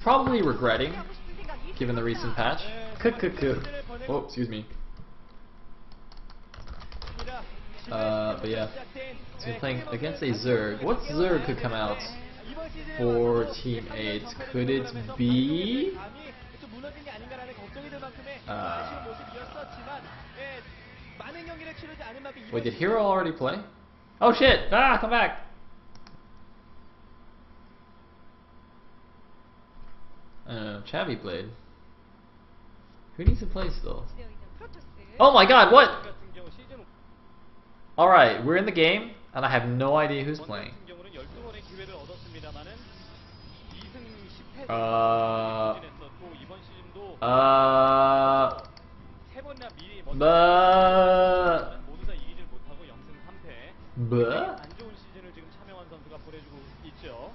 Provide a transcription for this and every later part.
probably regretting, given the recent patch. Oh, excuse me. But yeah, so we're playing against a Zerg. What Zerg could come out for Team 8? Could it be? Wait, did Hero already play? Oh shit! Ah, come back! Chavi played. Who needs to play still? Oh my god, what? Alright, we're in the game, and I have no idea who's playing.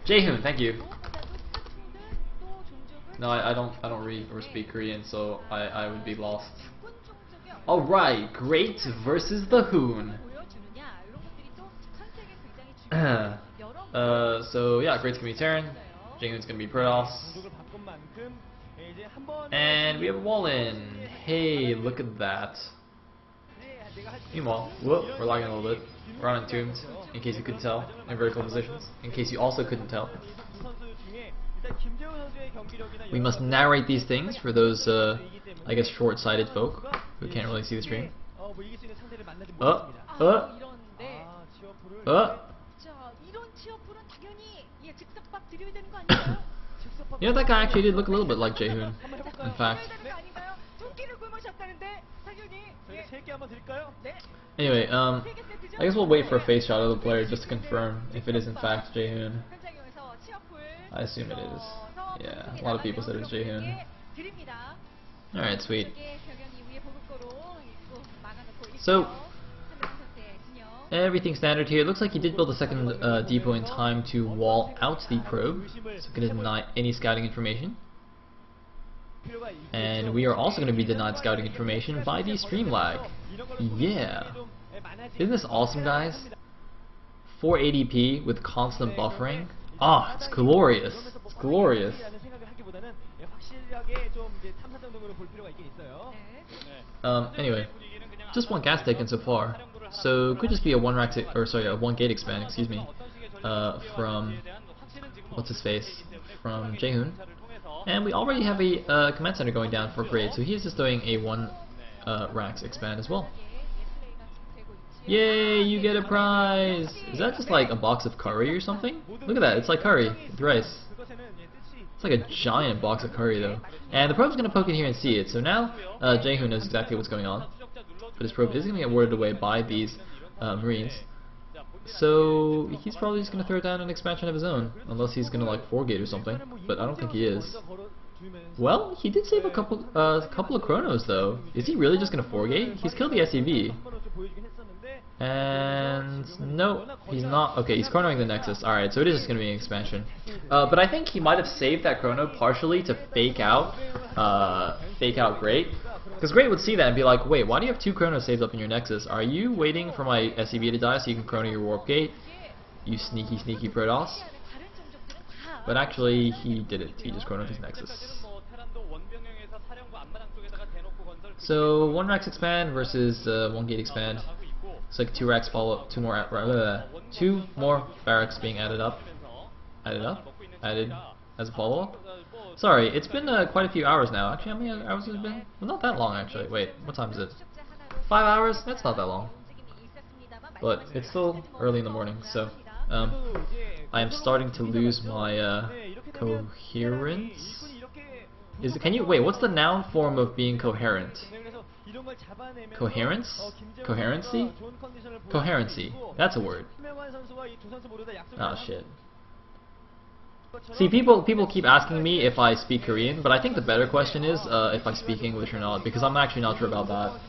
Jaehoon, thank you. No, I don't read or speak Korean, so I would be lost. Alright, Great versus the Hoon. So yeah, Great's gonna be Terran, Jaehoon's gonna be Protoss, and we have a wall in. Hey, look at that. Meanwhile, whoop, we're lagging a little bit. We're on Entombed, in case you couldn't tell, in vertical positions, in case you also couldn't tell. We must narrate these things for those, I guess, short-sighted folk who can't really see the stream. You know, that guy actually did look a little bit like Jaehoon, in fact. Anyway, I guess we'll wait for a face shot of the player just to confirm if it is in fact Jaehoon. I assume it is. Yeah, a lot of people said it's Jaehoon. Alright, sweet. So, everything standard here. It looks like he did build a second depot in time to wall out the probe, so going to deny any scouting information. And we are also going to be denied scouting information by the stream lag. Yeah. Isn't this awesome, guys? 480p with constant buffering. Ah, it's glorious. It's glorious. Anyway, just one gas taken so far. So could just be a one gate expand, excuse me, from what's his face, from Jaehoon. And we already have a command center going down for Great, so he's just doing a one racks expand as well. Yay, you get a prize! Is that just like a box of curry or something? Look at that, it's like curry with rice. It's like a giant box of curry though. And the probe's gonna poke in here and see it, so now Jaehoon knows exactly what's going on. But his probe is gonna get warded away by these Marines. So he's probably just gonna throw down an expansion of his own, unless he's gonna like 4-gate or something. But I don't think he is. Well, he did save a couple of chronos though. Is he really just gonna 4-gate? He's killed the SEV. And no, he's not. Okay, he's chronoing the Nexus. Alright, so it is just going to be an expansion. But I think he might have saved that chrono partially to fake out Great. Because Great would see that and be like, wait, why do you have 2 chronos saved up in your Nexus? Are you waiting for my SEV to die so you can chrono your Warp Gate? You sneaky, sneaky Protoss. But actually, he did it. He just chronoed his Nexus. So, 1 racks expand versus 1 gate expand. It's like 2 racks follow up, 2 more barracks being added as a follow up. Sorry, it's been quite a few hours now. Actually, how many hours has it been? Well, not that long actually. Wait, what time is it? 5 hours? That's not that long. But it's still early in the morning, so I am starting to lose my coherence. Wait, what's the noun form of being coherent? Coherence? Coherency? Coherency. That's a word. Oh shit. See, people keep asking me if I speak Korean, but I think the better question is if I speak English or not, because I'm actually not sure about that.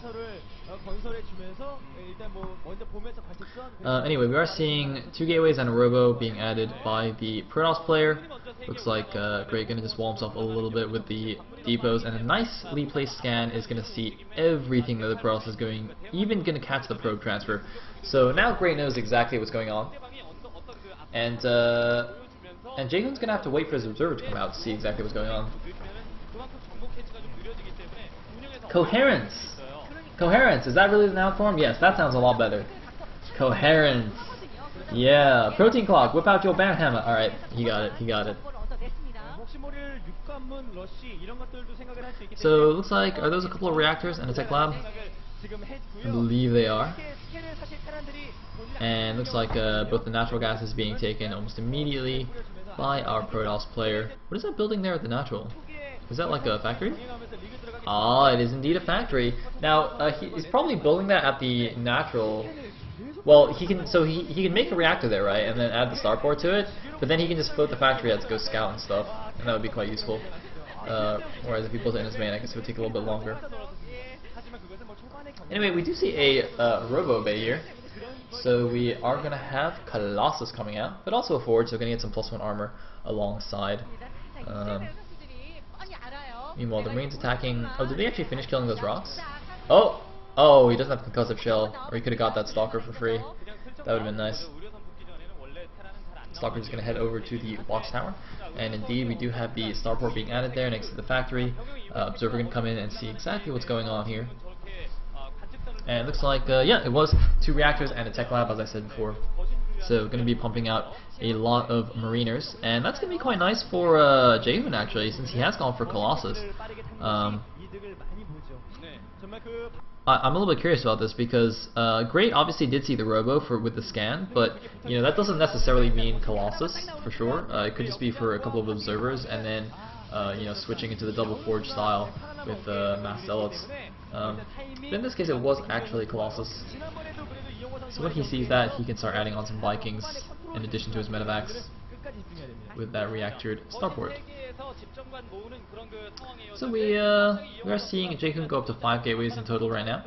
Anyway, we are seeing 2 gateways and a robo being added by the Protoss player. Looks like Great gonna just wall himself a little bit with the depots, and a nicely placed scan is gonna see everything that the Protoss is going, even gonna catch the probe transfer. So now Great knows exactly what's going on, and And Jaehoon's gonna have to wait for his observer to come out to see exactly what's going on. Coherence! Coherence! Is that really the noun form? Yes, that sounds a lot better. Coherence! Yeah, protein clock, whip out your band hammer. Alright, he got it, he got it. So, it looks like, are those a couple of reactors and a tech lab? I believe they are. And looks like both the natural gas is being taken almost immediately by our Protoss player. What is that building there at the natural? Is that like a factory? Ah, it is indeed a factory. Now, he's probably building that at the natural. Well, he can he can make a reactor there, right, and then add the starport to it. But then he can just float the factory out to go scout and stuff, and that would be quite useful. Whereas if he builds it in his main, I guess it would take a little bit longer. Anyway, we do see a Robo Bay here. So we are going to have Colossus coming out, but also a Forge, so we're going to get some +1 armor alongside. Meanwhile, the Marines attacking... Oh, did they actually finish killing those rocks? Oh! Oh, he doesn't have concussive shell, or he could have got that Stalker for free. That would have been nice. Stalker's going to head over to the watchtower, and indeed we do have the starport being added there next to the factory. Observer going to come in and see exactly what's going on here. And it looks like, yeah, it was 2 reactors and a tech lab, as I said before. So, going to be pumping out a lot of Mariners, and that's going to be quite nice for Jaehoon, actually, since he has gone for Colossus. I'm a little bit curious about this because Great obviously did see the Robo with the scan, but you know that doesn't necessarily mean Colossus for sure. It could just be for a couple of observers, and then you know, switching into the double forge style with mass zealots. But in this case, it was actually Colossus. So when he sees that, he can start adding on some Vikings in addition to his medevacs with that reactored starport. So we are seeing Jaehoon go up to 5 gateways in total right now,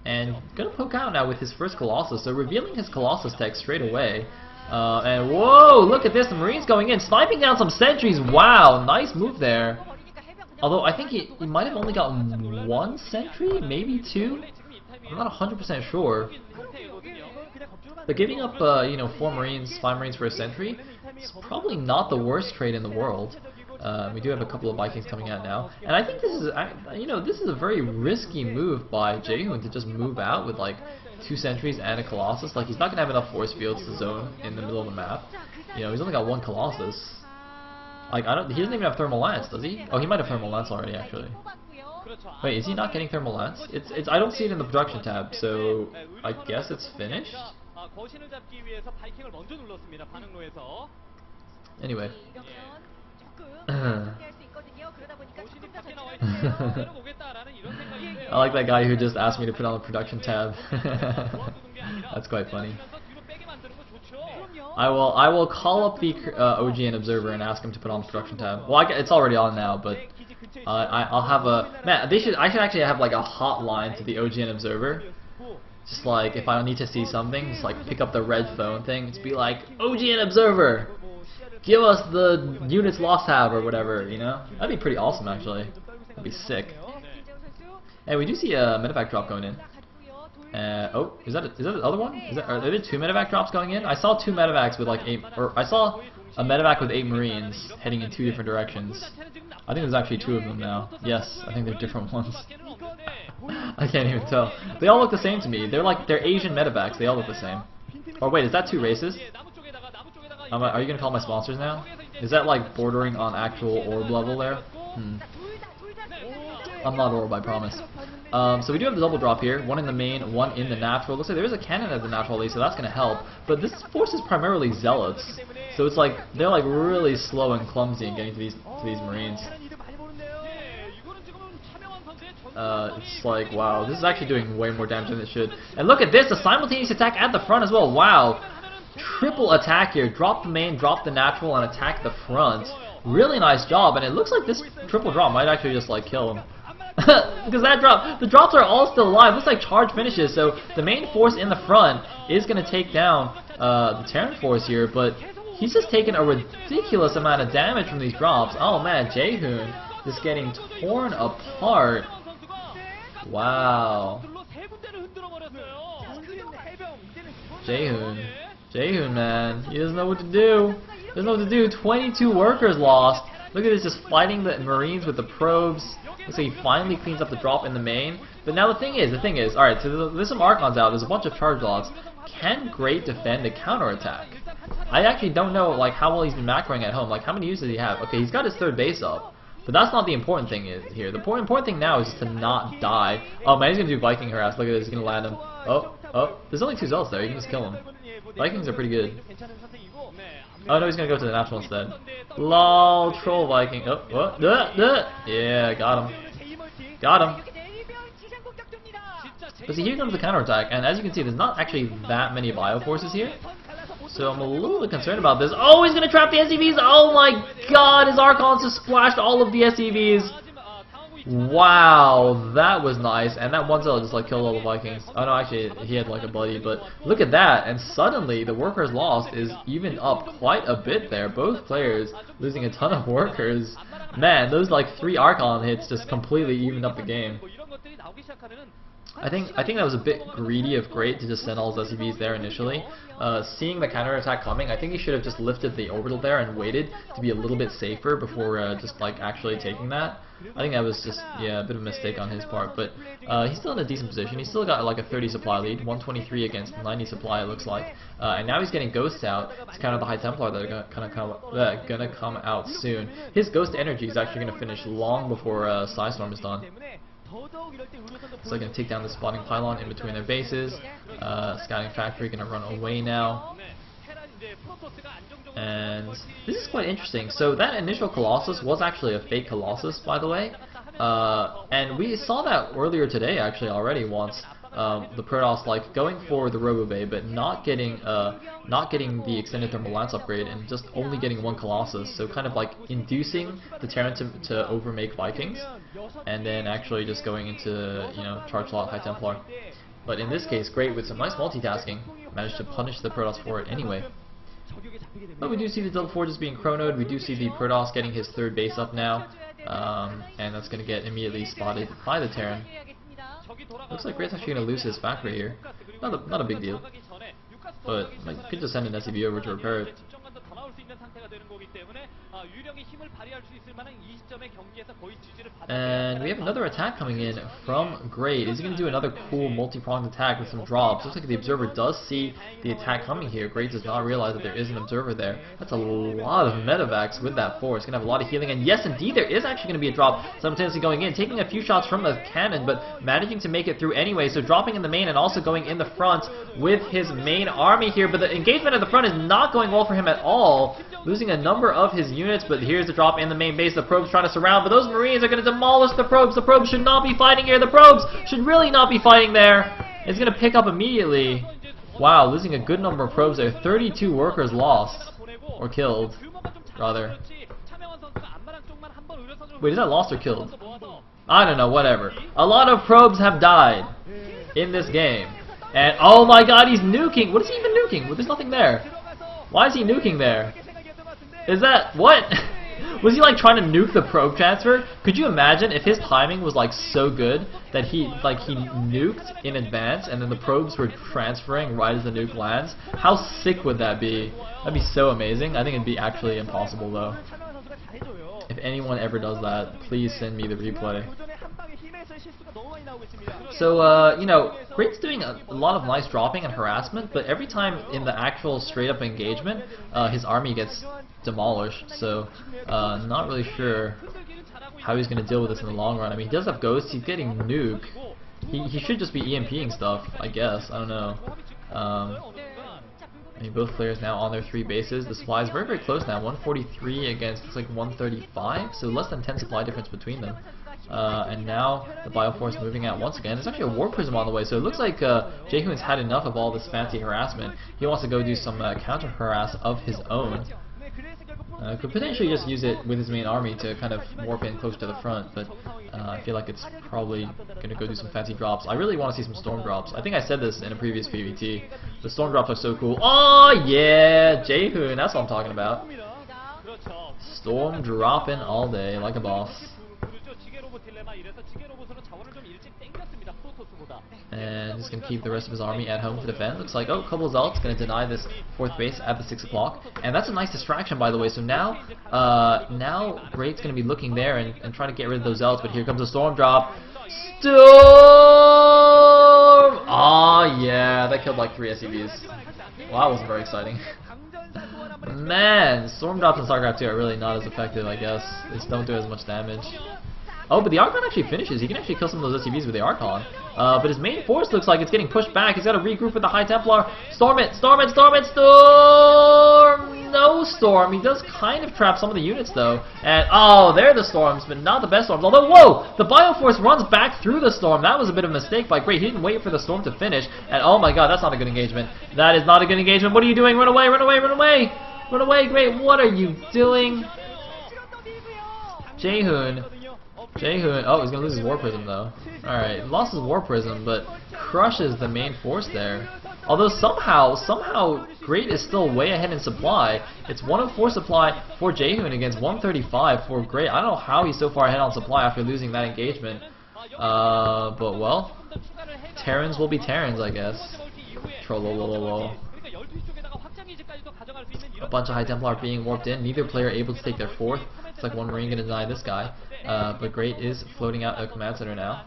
and gonna poke out now with his first Colossus. So revealing his Colossus tech straight away. And whoa, look at this! The Marines going in, sniping down some sentries. Wow, nice move there. Although I think he might have only gotten 1 sentry, maybe 2. I'm not 100% sure. But giving up, you know, 4 Marines, 5 Marines for a sentry is probably not the worst trade in the world. We do have a couple of Vikings coming out now, and I think this is, you know, this is a very risky move by Jaehoon to just move out with like 2 sentries and a Colossus. Like, he's not gonna have enough force fields to zone in the middle of the map. You know, he's only got 1 Colossus. Like, he doesn't even have thermal lance, does he? Oh, he might have thermal lance already, actually. Wait, is he not getting thermal lance? I don't see it in the production tab, so I guess it's finished. Anyway. I like that guy who just asked me to put on the production tab. That's quite funny. I will call up the OGN observer and ask him to put on the production tab. Well, it's already on now, but I'll have a I should actually have like a hotline to the OGN observer. Just like if I need to see something, just like pick up the red phone thing. Just be like, OGN observer, give us the units lost tab or whatever. You know, that'd be pretty awesome actually. That'd be sick. Hey, we do see a medevac drop going in. Oh, is that the other one? Are there 2 medevac drops going in? I saw 2 medevacs with like 8, or I saw a medevac with 8 Marines heading in 2 different directions. I think there's actually 2 of them now. Yes, I think they're different ones. I can't even tell. They all look the same to me. They're Asian medevacs. They all look the same. Or wait, is that 2 races? Are you gonna call my sponsors now? Is that like bordering on actual orb level there? I'm not orb, I promise. So we do have the double drop here, 1 in the main, 1 in the natural. Looks like there is a cannon at the natural at least, so that's going to help. But this force is primarily zealots, so it's like they're like really slow and clumsy in getting to these Marines. It's like, wow, this is actually doing way more damage than it should. And look at this, a simultaneous attack at the front as well. Wow, triple attack here. Drop the main, drop the natural, and attack the front. Really nice job, and it looks like this triple drop might actually just like kill him. Because the drops are all still alive. Looks like charge finishes, so the main force in the front is going to take down the Terran force here, but he's just taking a ridiculous amount of damage from these drops. Oh man, Jaehoon is getting torn apart. Wow. Jaehoon, man, he doesn't know what to do. There's no what to do. 22 workers lost. Look at this, just fighting the Marines with the probes. Looks like he finally cleans up the drop in the main. But now the thing is, alright, so there's some Archons out, there's a bunch of charge lots. Can Great defend a counterattack? I actually don't know like how well he's been macroing at home. Like how many uses does he have? Okay, he's got his third base up. But that's not the important thing here. The important thing now is just to not die. Oh man, he's gonna do Viking harass. Look at this, he's gonna land him. Oh, there's only 2 zealots there, you can just kill him. Vikings are pretty good. Oh no, he's gonna go to the natural instead. Lol, troll Viking. Oh, what? Yeah, got him. Got him. But see, here comes the counterattack, and as you can see, there's not actually that many bioforces here. So I'm a little bit concerned about this. Oh, he's gonna trap the SCVs! Oh my god, his Archons just splashed all of the SCVs! Wow, that was nice, and that one zealot just like killed all the Vikings. Oh no, actually he had like a buddy, but look at that, and suddenly the workers lost is even up quite a bit there. Both players losing a ton of workers. Man, those like 3 Archon hits just completely evened up the game. I think that was a bit greedy of Great to just send all his SCVs there initially. Seeing the counterattack coming, I think he should have just lifted the orbital there and waited to be a little bit safer before just like actually taking that. I think that was just, yeah, a bit of a mistake on his part, but he's still in a decent position. He's still got like a 30 supply lead, 123 against 90 supply it looks like. And now he's getting ghosts out to counter the High Templar that are gonna come out soon. His ghost energy is actually gonna finish long before Psystorm is done. So they're going to take down the spawning pylon in between their bases. Scouting factory going to run away now. And this is quite interesting. So that initial Colossus was actually a fake Colossus, by the way. And we saw that earlier today actually already once. The Protoss like going for the Robo-Bay, but not getting the extended thermal lance upgrade and just only getting 1 Colossus. So kind of like inducing the Terran to overmake Vikings, and then actually just going into charge lot High Templar. But in this case, Great with some nice multitasking managed to punish the Protoss for it anyway. But we do see the double forges being chronoed. We do see the Protoss getting his 3rd base up now, and that's going to get immediately spotted by the Terran. Looks like Great's actually going to lose his factory here. Not a big deal. But like, could just send an SCV over to repair it. And we have another attack coming in from Great. Is he going to do another cool multi-pronged attack with some drops? Looks like the observer does see the attack coming here. Great does not realize that there is an observer there. That's a lot of medevacs with that force. Going to have a lot of healing. And yes, indeed, there is actually going to be a drop simultaneously going in, taking a few shots from the cannon, but managing to make it through anyway. So dropping in the main and also going in the front with his main army here. But the engagement at the front is not going well for him at all. Losing a number of his units, but here's the drop in the main base. The probes trying to surround, but those Marines are going to demolish the probes. The probes should not be fighting here. The probes should really not be fighting there. It's going to pick up immediately. Wow, losing a good number of probes there. 32 workers lost, or killed, rather. Wait, is that lost or killed? I don't know, whatever. A lot of probes have died in this game. And, oh my god, he's nuking. What is he even nuking? Well, there's nothing there. Why is he nuking there? Is that, what? Was he like trying to nuke the probe transfer? Could you imagine if his timing was like so good that he nuked in advance and then the probes were transferring right as the nuke lands? How sick would that be? That'd be so amazing. I think it'd be actually impossible though. If anyone ever does that, please send me the replay. So, Great's doing a lot of nice dropping and harassment, but every time in the actual straight-up engagement, his army gets demolished, so not really sure how he's going to deal with this in the long run. I mean, he does have ghosts, he's getting nuke. He should just be EMPing stuff, I guess, I don't know. I mean, both players now on their 3 bases. The supply is very, very close now, 143 against, looks like 135, so less than 10 supply difference between them. And now the Bioforce moving out once again. There's actually a War Prism on the way, so it looks like Jaehoon's had enough of all this fancy harassment. He wants to go do some counter harass of his own. Could potentially just use it with his main army to kind of warp in close to the front, but I feel like it's probably going to go do some fancy drops. I really want to see some storm drops. I think I said this in a previous PvT. The storm drops are so cool. Oh yeah, Jaehoon, that's what I'm talking about. Storm dropping all day like a boss. And he's going to keep the rest of his army at home for defense. Looks like, oh, a couple of zealots going to deny this 4th base at the 6 o'clock. And that's a nice distraction, by the way. So now Great's going to be looking there and trying to get rid of those zealots. But here comes a storm drop. Storm! Oh, yeah, that killed like 3 SCVs. Well, that wasn't very exciting. Man, storm drops in StarCraft 2 are really not as effective, I guess. They just don't do as much damage. Oh, but the Archon actually finishes. He can actually kill some of those SCVs with the Archon. But his main force looks like it's getting pushed back. He's got to regroup with the High Templar. Storm it! Storm it! Storm it! Storm! No storm. He does kind of trap some of the units, though. And, oh, they're the storms, but not the best storms. Although, whoa! The Bioforce runs back through the storm. That was a bit of a mistake by Great. He didn't wait for the storm to finish. And, oh my god, that's not a good engagement. That is not a good engagement. What are you doing? Run away! Run away! Run away! Run away, Great! What are you doing? Jaehoon. Oh, he's gonna lose his War Prism though. Alright, lost his War Prism, but crushes the main force there. Although somehow Great is still way ahead in supply. It's 104 supply for Jaehoon against 135 for Great. I don't know how he's so far ahead on supply after losing that engagement. But well, Terrans will be Terrans, I guess. Trollolololo. A bunch of High Templar being warped in. Neither player able to take their 4th. It's like one Marine gonna deny this guy. But Great is floating out a command center now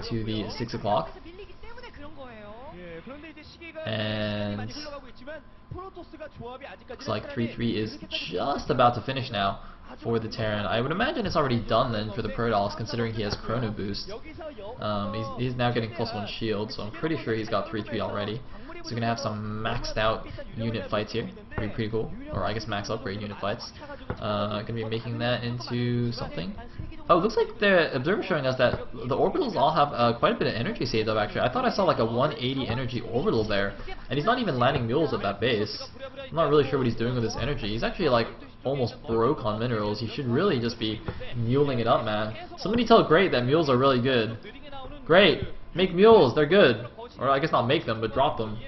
to the 6 o'clock. And looks like 3-3 is just about to finish now for the Terran. I would imagine it's already done then for the Protoss, considering he has Chrono Boost. He's now getting +1 shield, so I'm pretty sure he's got 3-3 already. So we're going to have some maxed out unit fights here. Pretty cool. Or I guess max upgrade unit fights. Going to be making that into something. Oh, looks like the observer showing us that the orbitals all have quite a bit of energy saved up actually. I thought I saw like a 180 energy orbital there. And he's not even landing mules at that base. I'm not really sure what he's doing with his energy. He's actually like almost broke on minerals. He should really just be muling it up, man. Somebody tell Great that mules are really good. Great! Make mules, they're good. Or I guess not make them, but drop them.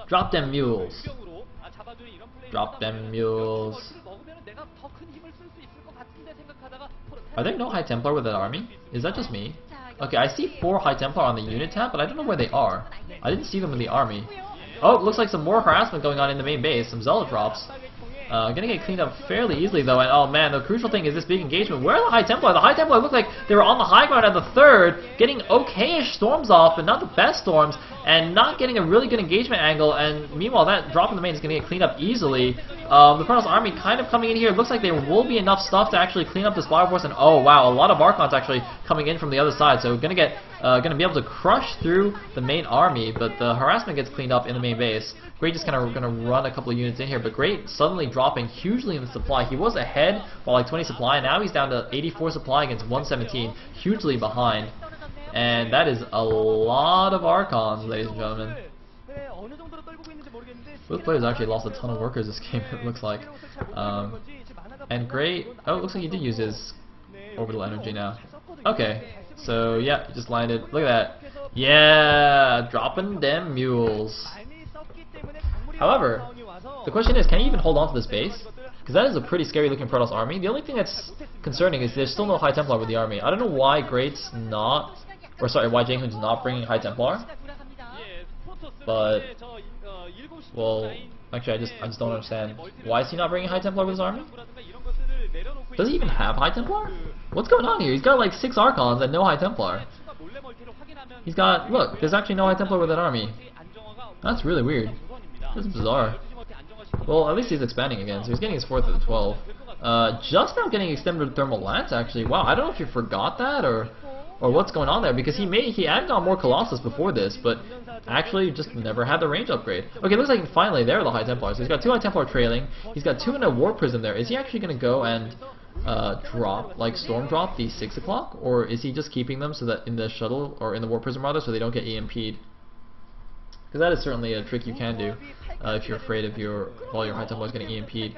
Drop them mules. Drop them mules. Are there no High Templar with that army? Is that just me? Okay, I see 4 High Templar on the unit tab, but I don't know where they are. I didn't see them in the army. Oh, looks like some more harassment going on in the main base. Some Zealot drops. Gonna get cleaned up fairly easily though, and oh man, the crucial thing is this big engagement. Where are the High Templar? The High Templar looked like they were on the high ground at the 3rd, getting okay-ish storms off, but not the best storms, and not getting a really good engagement angle, and meanwhile that drop in the main is gonna get cleaned up easily. The Protoss army kind of coming in here. It looks like there will be enough stuff to actually clean up this Bioforce, and oh wow, a lot of Archons actually coming in from the other side, so gonna be able to crush through the main army, but the harassment gets cleaned up in the main base. Great just kind of going to run a couple of units in here, but Great suddenly dropping hugely in the supply. He was ahead by like 20 supply, and now he's down to 84 supply against 117, hugely behind. And that is a lot of Archons, ladies and gentlemen. Both players actually lost a ton of workers this game, it looks like. And Great, oh, it looks like he did use his orbital energy now. Okay, so yeah, he just landed. Look at that. Yeah, dropping them mules. However, the question is, can he even hold on to this base? Because that is a pretty scary looking Protoss army. The only thing that's concerning is there's still no High Templar with the army. I don't know why Great's not, or sorry, why Jaehoon's not bringing High Templar. But, well, actually I just don't understand. Why is he not bringing High Templar with his army? Does he even have High Templar? What's going on here? He's got like 6 Archons and no High Templar. He's got, look, there's actually no High Templar with that army. That's really weird. That's bizarre. Well, at least he's expanding again, so he's getting his 4th at the 12. Just now getting extended thermal lance, actually. Wow, I don't know if you forgot that or what's going on there, because he added on more Colossus before this, but actually just never had the range upgrade. Okay, looks like finally there are the High Templars. So he's got 2 High Templar trailing. He's got 2 in a War Prism there. Is he actually going to go and drop, like storm drop the 6 o'clock, or is he just keeping them so that in the shuttle or in the War Prism rather, so they don't get EMP'd? Because that is certainly a trick you can do if you're afraid of all your High Templars getting EMP'd.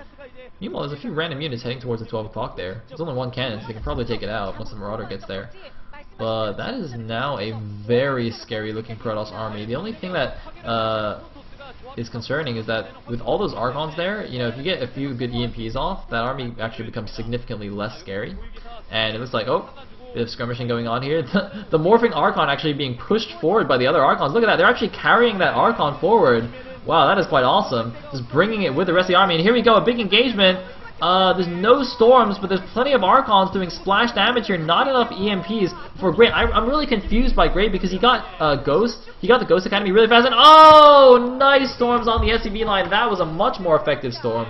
Meanwhile, there's a few random units heading towards the 12 o'clock there. There's only 1 cannon, so they can probably take it out once the Marauder gets there. But that is now a very scary looking Protoss army. The only thing that is concerning is that with all those Archons there, you know, if you get a few good EMPs off, that army actually becomes significantly less scary. And it looks like, oh, bit of skirmishing going on here. The morphing Archon actually being pushed forward by the other Archons. Look at that, they're actually carrying that Archon forward. Wow, that is quite awesome. Just bringing it with the rest of the army. And here we go, a big engagement. There's no storms, but there's plenty of Archons doing splash damage here. Not enough EMPs for Great. I'm really confused by Great because he got Ghost. He got the Ghost Academy really fast. And oh, nice storms on the SCV line. That was a much more effective storm.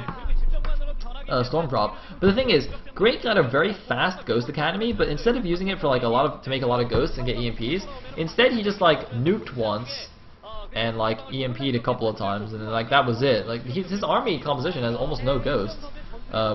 Storm drop. But the thing is, Great got a very fast Ghost Academy, but instead of using it for like to make a lot of ghosts and get EMPs, instead he just like nuked once and like EMP'd a couple of times, and like that was it. Like his army composition has almost no ghosts.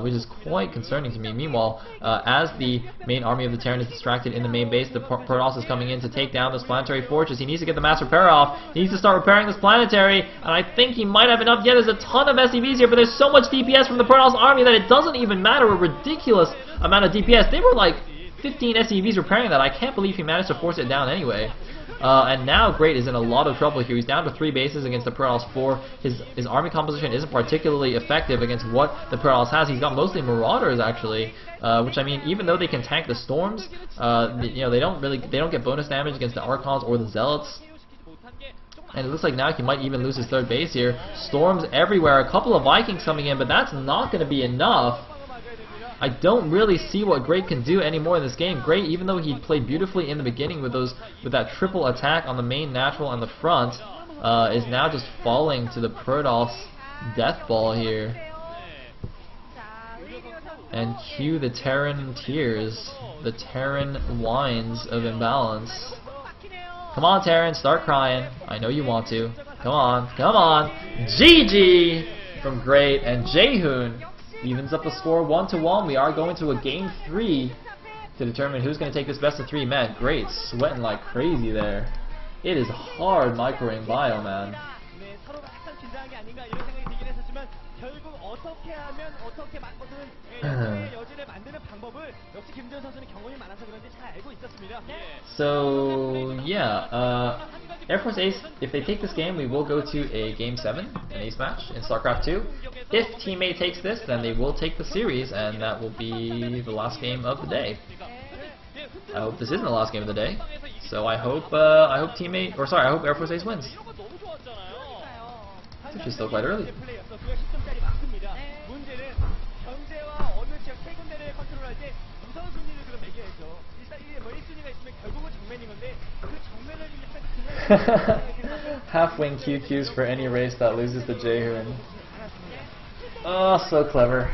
Which is quite concerning to me. Meanwhile, as the main army of the Terran is distracted in the main base, the Protoss is coming in to take down this planetary fortress. He needs to get the mass repair off. He needs to start repairing this planetary, and I think he might have enough. Yeah, there's a ton of SCVs here, but there's so much DPS from the Protoss army that it doesn't even matter. A ridiculous amount of DPS. They were like 15 SCVs repairing that. I can't believe he managed to force it down anyway. And now Great is in a lot of trouble here. He's down to 3 bases against the Protoss 4. His army composition isn't particularly effective against what the Protoss has. He's got mostly Marauders actually, which I mean, even though they can tank the storms, you know, they don't get bonus damage against the Archons or the Zealots. And it looks like now he might even lose his 3rd base here. Storms everywhere. A couple of Vikings coming in, but that's not going to be enough. I don't really see what Great can do anymore in this game. Great, even though he played beautifully in the beginning with that triple attack on the main natural and the front, is now just falling to the Protoss death ball here. And cue the Terran tears, the Terran whines of imbalance. Come on, Terran, start crying. I know you want to. Come on, come on. GG from Great, and Jaehoon evens up the score 1-1. We are going to a game 3 to determine who's going to take this best of 3 match. Great, sweating like crazy there. It is hard microing bio, man. So yeah, Air Force Ace, if they take this game, we will go to a Game 7, an Ace match in StarCraft 2. If Teammate takes this, then they will take the series, and that will be the last game of the day. I hope this isn't the last game of the day. So I hope Teammate, or sorry, I hope Air Force Ace wins. It's actually still quite early. Half-wing QQs for any race that loses to Jaehoon. Oh, so clever.